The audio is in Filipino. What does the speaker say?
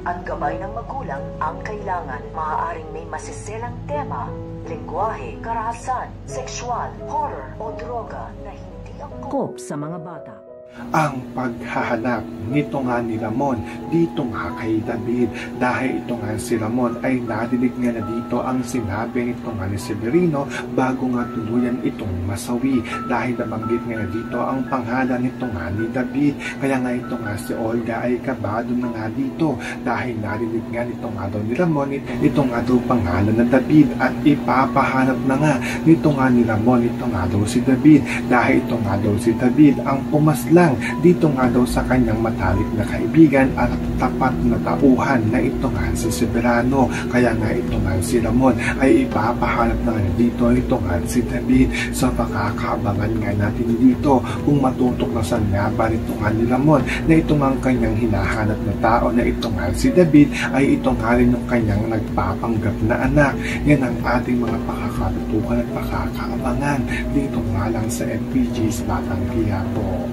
at gabay ng magulang ang kailangan. Maaaring may masiselang tema, lengguwahe, karahasan, sexual, horror o droga na hindi angkop sa mga bata. Ang paghahanap nito nga ni Ramon dito nga kay David, dahil ito nga si Ramon ay nadinig nga na dito ang sinabi nito nga ni Severino bago nga tuluyan itong masawi, dahil nabanggit nga na dito ang pangalan nito nga ni David. Kaya nga ito nga si Olga ay kabado na nga dito dahil nadinig nga nito nga daw ni Ramon ito nga daw pangalan na David, at ipapahanap na nga nito nga ni Ramon ito nga daw si David, dahil ito nga daw si David ang pumasla dito nga daw sa kanyang matalik na kaibigan at tapat na tauhan na ito nga si Severino. Kaya nga ito nga si Ramon ay ipapahanap na nga dito ito nga si David. So pakakaabangan nga natin dito kung matutok na saan nga ba nito nga ni Ramon na ito nga ang kanyang hinahanap na tao na ito nga si David ay ito nga rin yung kanyang nagpapanggap na anak. Yan ang ating mga pakakatutukan at pakakaabangan dito nga lang sa FPG's Batang Quiapo.